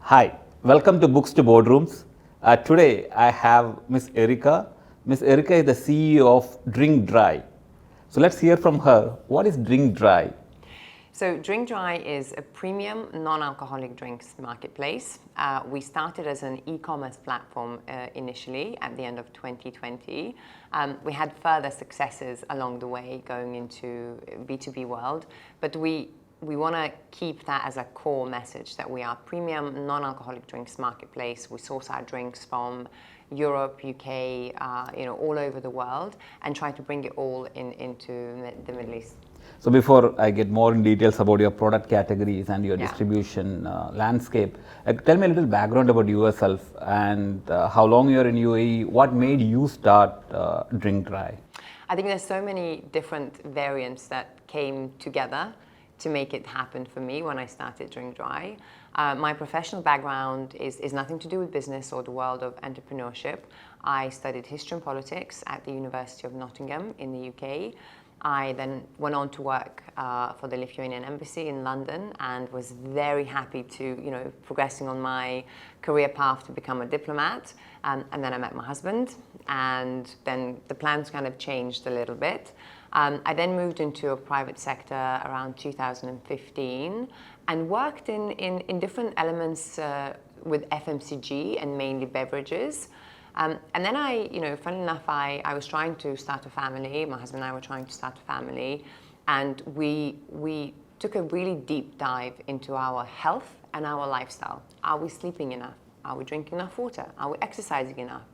Hi, welcome to Books to Boardrooms. Today I have Miss Erika. Miss Erika is the CEO of Drink Dry. So let's hear from her. What is Drink Dry? So Drink Dry is a premium non-alcoholic drinks marketplace. We started as an e-commerce platform initially at the end of 2020. We had further successes along the way going into B2B world, but we want to keep that as a core message that we are premium non-alcoholic drinks marketplace. We source our drinks from Europe, UK, all over the world, and try to bring it all into the Middle East. So before I get more in details about your product categories and your distribution landscape, tell me a little background about yourself and how long you're in UAE. What made you start Drink Dry? I think there's so many different variants that came together to make it happen for me when I started Drink Dry. My professional background is nothing to do with business or the world of entrepreneurship. I studied history and politics at the University of Nottingham in the UK. I then went on to work for the Lithuanian Embassy in London and was very happy to, progressing on my career path to become a diplomat. And then I met my husband, and then the plans kind of changed a little bit. I then moved into a private sector around 2015 and worked in different elements with FMCG and mainly beverages. And then funny enough, I was trying to start a family. My husband and I were trying to start a family, and we took a really deep dive into our health and our lifestyle. Are we sleeping enough? Are we drinking enough water? Are we exercising enough?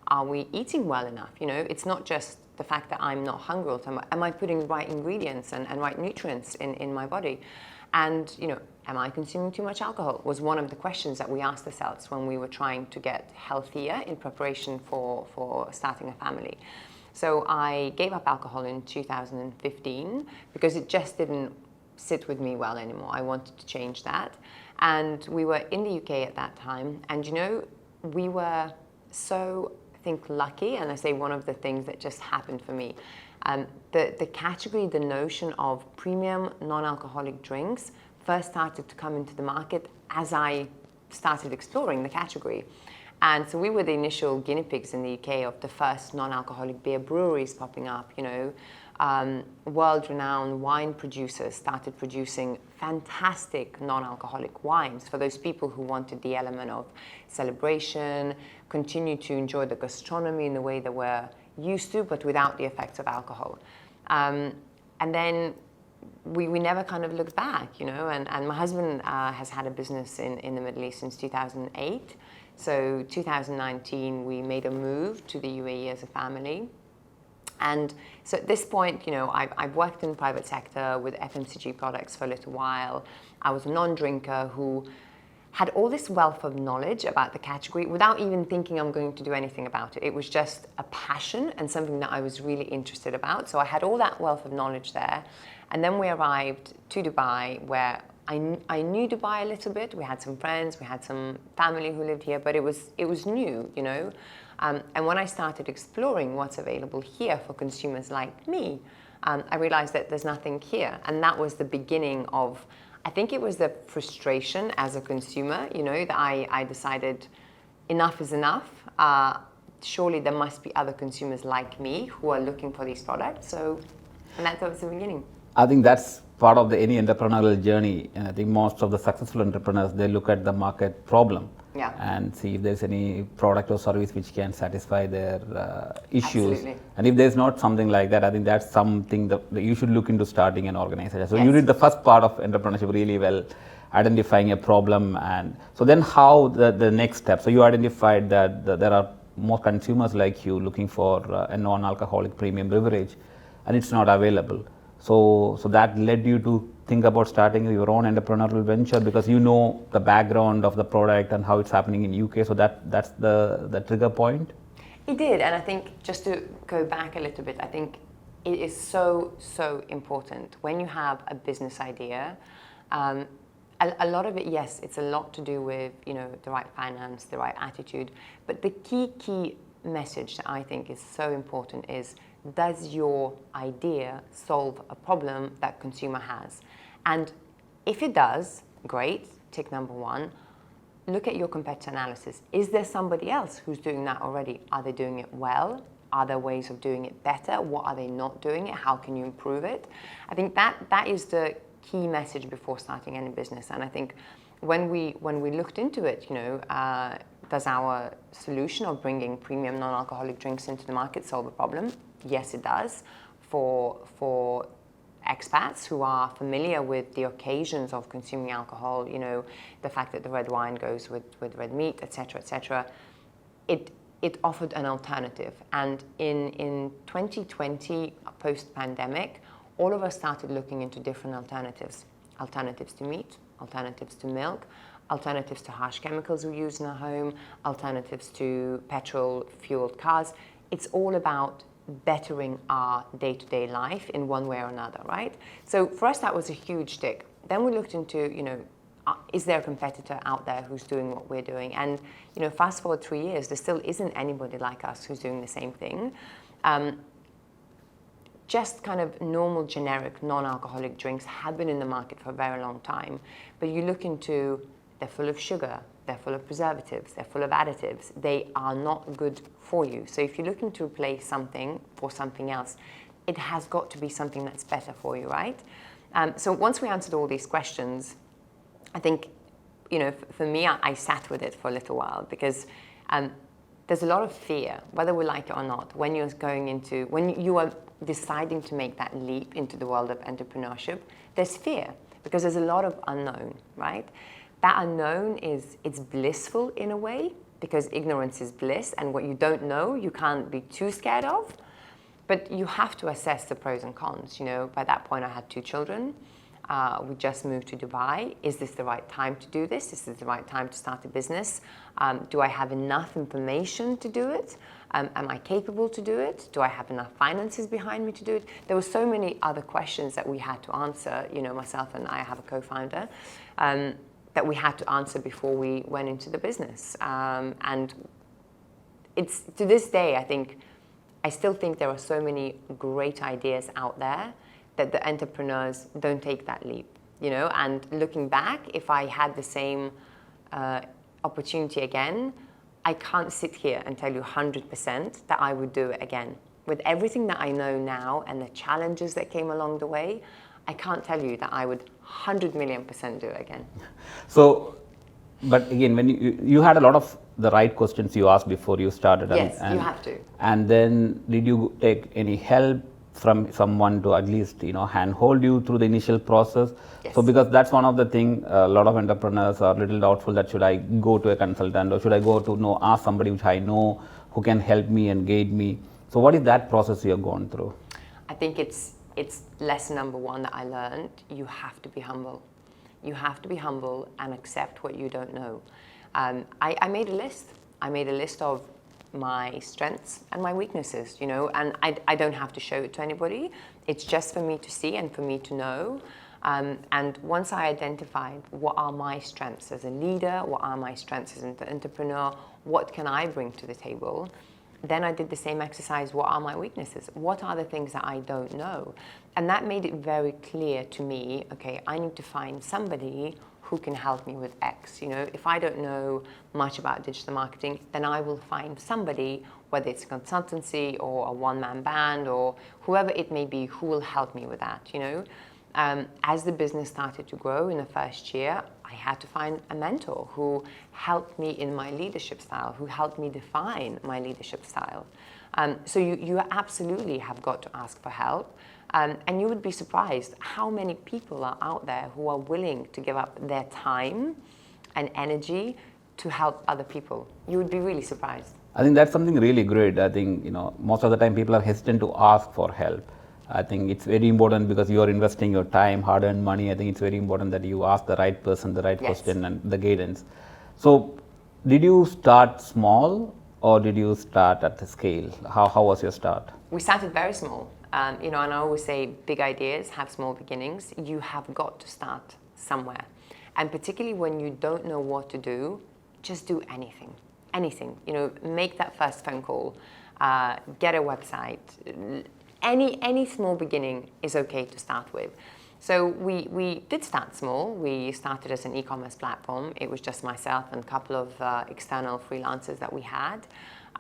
Are we eating well enough? It's not just the fact that I'm not hungry all the time. Am I putting the right ingredients and right nutrients in my body? And, am I consuming too much alcohol? Was one of the questions that we asked ourselves when we were trying to get healthier in preparation for starting a family. So I gave up alcohol in 2015 because it just didn't sit with me well anymore. I wanted to change that. And we were in the UK at that time. And, we were so, I think, lucky. And I say one of the things that just happened for me. The category, the notion of premium non-alcoholic drinks first started to come into the market as I started exploring the category. And so we were the initial guinea pigs in the UK of the first non-alcoholic beer breweries popping up, world-renowned wine producers started producing fantastic non-alcoholic wines for those people who wanted the element of celebration, continue to enjoy the gastronomy in the way that we're used to, but without the effects of alcohol. And then we never kind of looked back, and my husband has had a business in the Middle East since 2008. So 2019, we made a move to the UAE as a family. And so at this point, I've worked in the private sector with FMCG products for a little while. I was a non-drinker who had all this wealth of knowledge about the category without even thinking I'm going to do anything about it. It was just a passion and something that I was really interested about. So I had all that wealth of knowledge there. And then we arrived to Dubai, where I knew Dubai a little bit. We had some friends, we had some family who lived here, but it was new, And when I started exploring what's available here for consumers like me, I realized that there's nothing here. And that was the beginning of, I think it was the frustration as a consumer, that I decided enough is enough. Surely there must be other consumers like me who are looking for these products. And that was the beginning. I think that's part of any entrepreneurial journey. And I think most of the successful entrepreneurs, they look at the market problem and see if there's any product or service which can satisfy their issues. Absolutely. And if there's not something like that, I think that's something that you should look into starting an organization. So you did the first part of entrepreneurship really well, identifying a problem. And so then how the next step? So you identified that there are more consumers like you looking for a non-alcoholic premium beverage, and it's not available. So that led you to think about starting your own entrepreneurial venture because you know the background of the product and how it's happening in UK. So that's the trigger point? It did. And I think just to go back a little bit, I think it is so important when you have a business idea. A lot of it, yes, it's a lot to do with, the right finance, the right attitude. But the key message that I think is so important is, does your idea solve a problem that consumer has? And if it does, great, tick number one. look at your competitor analysis. Is there somebody else who's doing that already? Are they doing it well? Are there ways of doing it better? What are they not doing it? How can you improve it? I think that is the key message before starting any business. And I think when we looked into it, does our solution of bringing premium non-alcoholic drinks into the market solve a problem? Yes, it does. For expats who are familiar with the occasions of consuming alcohol, the fact that the red wine goes with red meat, etc., it offered an alternative. And in 2020, post-pandemic, all of us started looking into different alternatives. Alternatives to meat, alternatives to milk, alternatives to harsh chemicals we use in our home, alternatives to petrol-fueled cars. It's all about bettering our day-to-day life in one way or another, right? So for us, that was a huge tick. Then we looked into, is there a competitor out there who's doing what we're doing? And, fast forward 3 years, there still isn't anybody like us who's doing the same thing. Just kind of normal, generic, non-alcoholic drinks have been in the market for a very long time. But you look into, they're full of sugar, they're full of preservatives, they're full of additives. They are not good for you. So if you're looking to replace something for something else, it has got to be something that's better for you, right? So once we answered all these questions, I think, for me, I sat with it for a little while because there's a lot of fear, whether we like it or not, when you are deciding to make that leap into the world of entrepreneurship. There's fear because there's a lot of unknown, right? That unknown it's blissful in a way because ignorance is bliss, and what you don't know, you can't be too scared of. But you have to assess the pros and cons. By that point, I had 2 children. We just moved to Dubai. Is this the right time to do this? Is this the right time to start a business? Do I have enough information to do it? Am I capable to do it? Do I have enough finances behind me to do it? There were so many other questions that we had to answer, myself and I have a co-founder, that we had to answer before we went into the business. And it's, to this day, I still think there are so many great ideas out there that the entrepreneurs don't take that leap, and looking back, if I had the same opportunity again, I can't sit here and tell you 100% that I would do it again. With everything that I know now and the challenges that came along the way, I can't tell you that I would 100 million% do it again. So, but again, when you had a lot of the right questions you asked before you started. Yes, you have to. And then did you take any help from someone to at least handhold you through the initial process? Yes. So because that's one of the things a lot of entrepreneurs are a little doubtful, that should I go to a consultant or should I go to ask somebody which I know who can help me and guide me. So what is that process you have gone through? I think it's lesson number 1 that I learned. You have to be humble. You have to be humble and accept what you don't know. I made a list. I made a list of my strengths and my weaknesses, and I don't have to show it to anybody. It's just for me to see and for me to know. And once I identified what are my strengths as a leader, what are my strengths as an entrepreneur, what can I bring to the table, then I did the same exercise. What are my weaknesses? What are the things that I don't know? And that made it very clear to me, okay, I need to find somebody who can help me with X. If I don't know much about digital marketing, then I will find somebody, whether it's a consultancy or a one-man band or whoever it may be, who will help me with that, As the business started to grow in the first year, I had to find a mentor who helped me in my leadership style, who helped me define my leadership style. So you absolutely have got to ask for help. And you would be surprised how many people are out there who are willing to give up their time and energy to help other people. You would be really surprised. I think that's something really great. I think, most of the time people are hesitant to ask for help. I think it's very important because you are investing your time, hard-earned money. I think it's very important that you ask the right person, the right question and the guidance. So did you start small or did you start at the scale? How was your start? We started very small. And I always say big ideas have small beginnings. You have got to start somewhere. And particularly when you don't know what to do, just do anything. Anything. Make that first phone call, get a website. Any small beginning is okay to start with. So we did start small. We started as an e-commerce platform. It was just myself and a couple of external freelancers that we had.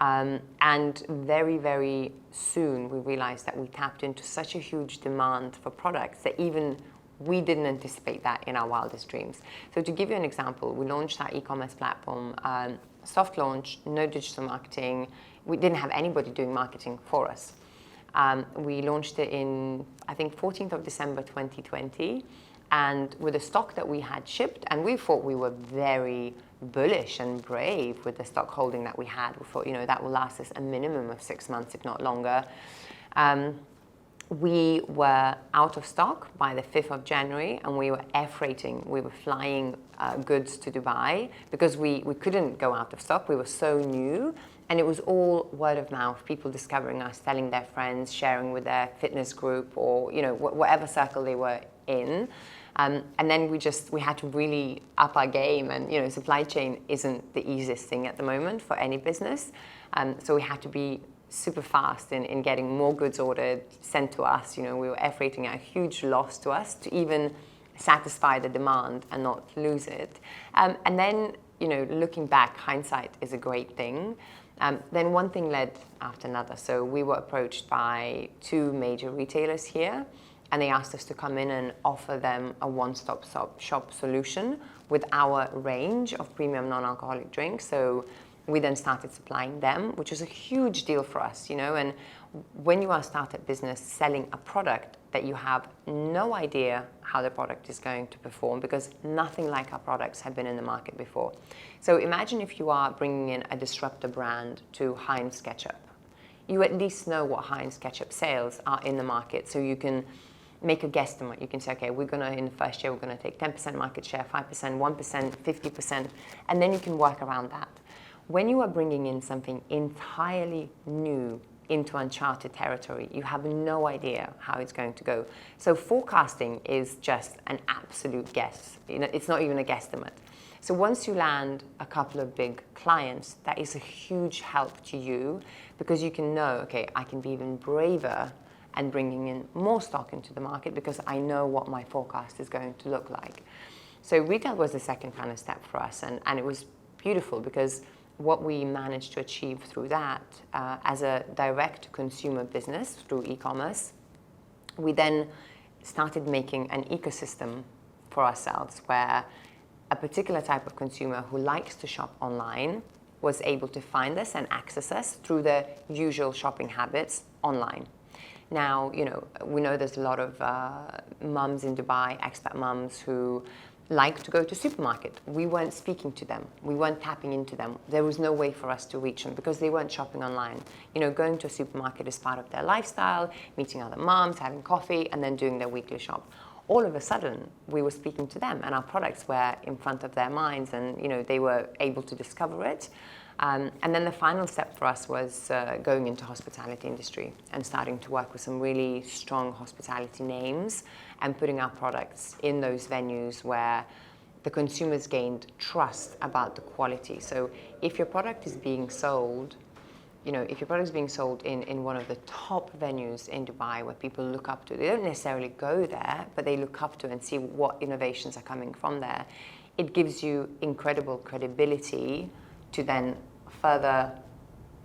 And very, very soon we realized that we tapped into such a huge demand for products that even we didn't anticipate that in our wildest dreams. So to give you an example, we launched our e-commerce platform, soft launch, no digital marketing. We didn't have anybody doing marketing for us. We launched it in, I think, 14th of December 2020. And with the stock that we had shipped, and we thought we were very bullish and brave with the stock holding that we had. We thought, that will last us a minimum of 6 months, if not longer. We were out of stock by the 5th of January, and we were air freighting. We were flying goods to Dubai because we couldn't go out of stock. We were so new, and it was all word of mouth, people discovering us, telling their friends, sharing with their fitness group or, whatever circle they were in. And then we had to really up our game, and supply chain isn't the easiest thing at the moment for any business. So we had to be super fast in getting more goods ordered, sent to us. We were air freighting at a huge loss to us to even satisfy the demand and not lose it. And then, looking back, hindsight is a great thing. Then one thing led after another. So we were approached by 2 major retailers here, and they asked us to come in and offer them a one-stop shop solution with our range of premium non-alcoholic drinks. So we then started supplying them, which was a huge deal for us, And when you are a startup business selling a product that you have no idea how the product is going to perform, because nothing like our products have been in the market before. So imagine if you are bringing in a disruptor brand to Heinz ketchup. You at least know what Heinz ketchup sales are in the market, so you can make a guesstimate. You can say, okay, in the first year, we're going to take 10% market share, 5%, 1%, 50%, and then you can work around that. When you are bringing in something entirely new into uncharted territory, you have no idea how it's going to go. So forecasting is just an absolute guess. It's not even a guesstimate. So once you land a couple of big clients, that is a huge help to you, because you can know, okay, I can be even braver and bringing in more stock into the market because I know what my forecast is going to look like. So retail was the second kind of step for us, and it was beautiful because what we managed to achieve through that as a direct consumer business through e-commerce, we then started making an ecosystem for ourselves where a particular type of consumer who likes to shop online was able to find us and access us through their usual shopping habits online. Now, we know there's a lot of mums in Dubai, expat mums, who like to go to supermarket. We weren't speaking to them. We weren't tapping into them. There was no way for us to reach them because they weren't shopping online. Going to a supermarket is part of their lifestyle, meeting other moms, having coffee, and then doing their weekly shop. All of a sudden, we were speaking to them, and our products were in front of their minds, and they were able to discover it. And then the final step for us was going into hospitality industry and starting to work with some really strong hospitality names and putting our products in those venues where the consumers gained trust about the quality. So if your product is being sold, if your product is being sold in one of the top venues in Dubai where people look up to, they don't necessarily go there, but they look up to and see what innovations are coming from there, it gives you incredible credibility to then further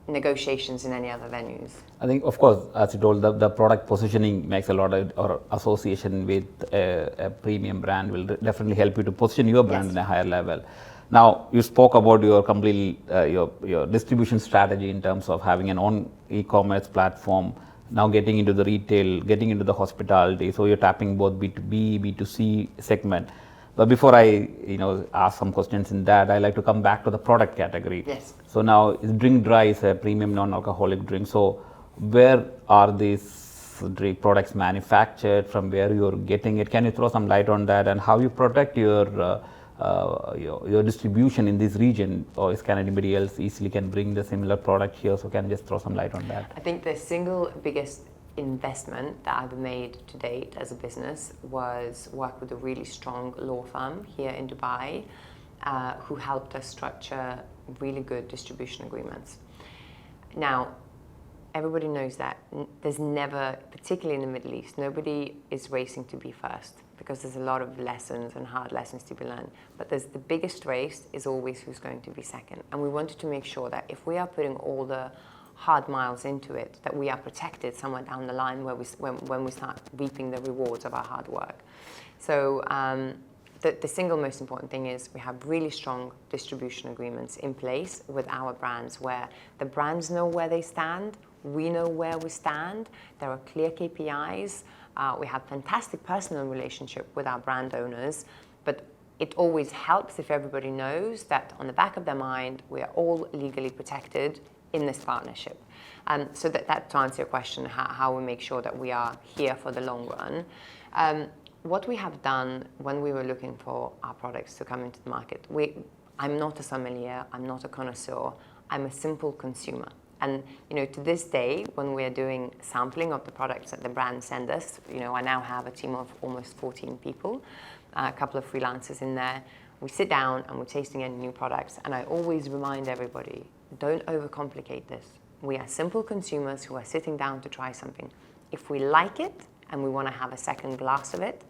negotiations in any other venues. I think, of course, as you told, the product positioning makes a lot of, or association with a premium brand will definitely help you to position your brand in a higher level. Now, you spoke about your your distribution strategy in terms of having an own e-commerce platform, now getting into the retail, getting into the hospitality. So you're tapping both B2B, B2C segment. But before I, ask some questions in that, I like to come back to the product category. Yes. So now, Drink Dry is a premium non-alcoholic drink. So where are these products manufactured? From where you're getting it? Can you throw some light on that, and how you protect your distribution in this region, or can anybody else easily can bring the similar product here? So can you just throw some light on that? I think the single biggest investment that I've made to date as a business was work with a really strong law firm here in Dubai who helped us structure really good distribution agreements. Now, everybody knows that there's never, particularly in the Middle East, nobody is racing to be first because there's a lot of lessons and hard lessons to be learned. But there's the biggest race is always who's going to be second. And we wanted to make sure that if we are putting all the hard miles into it, that we are protected somewhere down the line where when we start reaping the rewards of our hard work. So the single most important thing is we have really strong distribution agreements in place with our brands where the brands know where they stand, we know where we stand, there are clear KPIs, we have fantastic personal relationship with our brand owners, but it always helps if everybody knows that on the back of their mind, we are all legally protected in this partnership. So that to answer your question, how we make sure that we are here for the long run. What we have done when we were looking for our products to come into the market, I'm not a sommelier, I'm not a connoisseur, I'm a simple consumer. And to this day, when we are doing sampling of the products that the brands send us, I now have a team of almost 14 people, a couple of freelancers in there. We sit down and we're tasting any new products, and I always remind everybody, don't overcomplicate this. We are simple consumers who are sitting down to try something. If we like it and we want to have a second glass of it,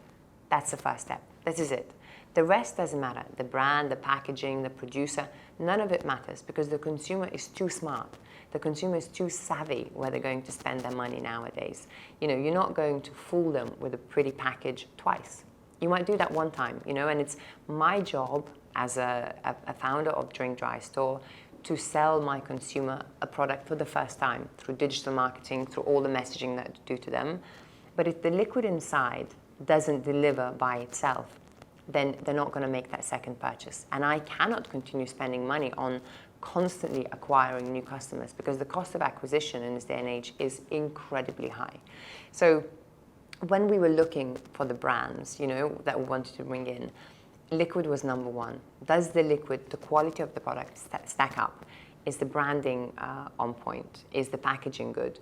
that's the first step. This is it. The rest doesn't matter. The brand, the packaging, the producer, none of it matters because the consumer is too smart. The consumer is too savvy where they're going to spend their money nowadays. You're not going to fool them with a pretty package twice. You might do that one time, and it's my job as a founder of Drink Dry Store to sell my consumer a product for the first time through digital marketing, through all the messaging that I do to them. But if the liquid inside doesn't deliver by itself, then they're not going to make that second purchase. And I cannot continue spending money on constantly acquiring new customers because the cost of acquisition in this day and age is incredibly high. So when we were looking for the brands, that we wanted to bring in, liquid was number one. Does the liquid, the quality of the product stack up? Is the branding on point? Is the packaging good?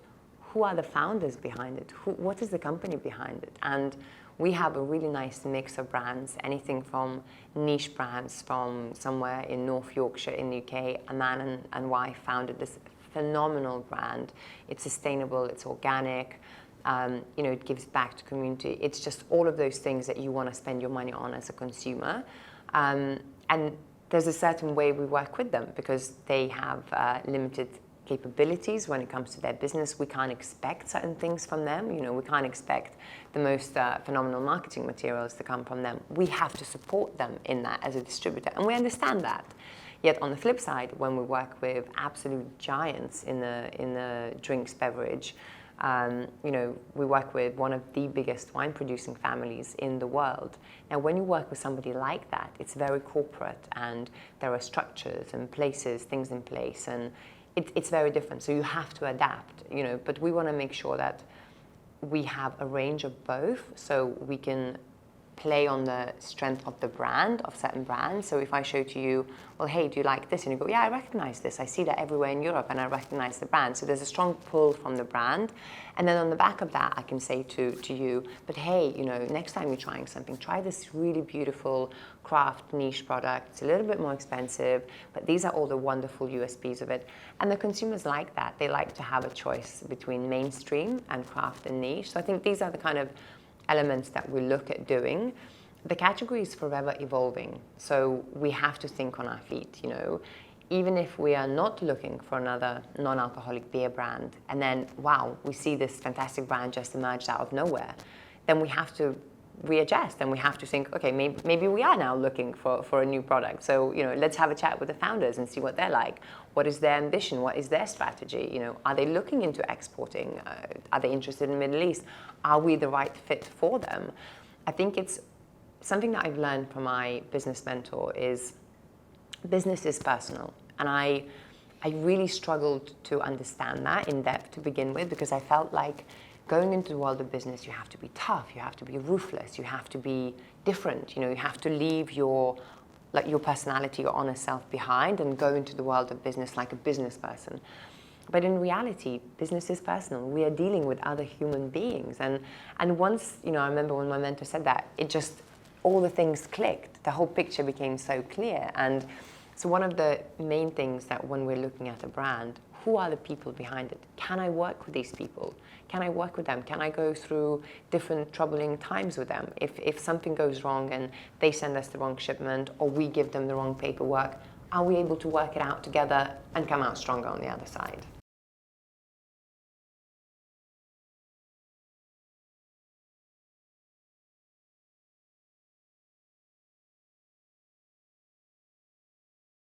Who are the founders behind it? What is the company behind it? And we have a really nice mix of brands, anything from niche brands from somewhere in North Yorkshire in the UK. A man and wife founded this phenomenal brand. It's sustainable, it's organic, it gives back to community. It's just all of those things that you want to spend your money on as a consumer. And there's a certain way we work with them because they have limited capabilities when it comes to their business. We can't expect certain things from them. We can't expect the most phenomenal marketing materials to come from them. We have to support them in that as a distributor, and we understand that. Yet on the flip side, when we work with absolute giants in the drinks beverage, we work with one of the biggest wine producing families in the world. Now, when you work with somebody like that, it's very corporate and there are structures and places, things in place, and it's very different. So you have to adapt, but we want to make sure that we have a range of both so we can play on the strength of the brand, of certain brands. So if I show to you, well, hey, do you like this? And you go, yeah, I recognize this. I see that everywhere in Europe and I recognize the brand. So there's a strong pull from the brand. And then on the back of that, I can say to you, but hey, next time you're trying something, try this really beautiful craft niche product. It's a little bit more expensive, but these are all the wonderful USPs of it. And the consumers like that. They like to have a choice between mainstream and craft and niche. So I think these are the kind of elements that we look at doing. The category is forever evolving, so we have to think on our feet, Even if we are not looking for another non-alcoholic beer brand, and then, wow, we see this fantastic brand just emerged out of nowhere, then we have to readjust and we have to think, okay, maybe we are now looking for a new product. So, let's have a chat with the founders and see what they're like. What is their ambition? What is their strategy? Are they looking into exporting? Are they interested in the Middle East? Are we the right fit for them? I think it's something that I've learned from my business mentor is business is personal. And I really struggled to understand that in depth to begin with because I felt like going into the world of business, you have to be tough, you have to be ruthless, you have to be different, you have to leave your personality, your honest self behind and go into the world of business like a business person. But in reality, business is personal. We are dealing with other human beings. And once, I remember when my mentor said that, it just, all the things clicked. The whole picture became so clear. And So one of the main things that when we're looking at a brand, who are the people behind it? Can I work with these people? Can I work with them? Can I go through different troubling times with them? If something goes wrong and they send us the wrong shipment or we give them the wrong paperwork, are we able to work it out together and come out stronger on the other side?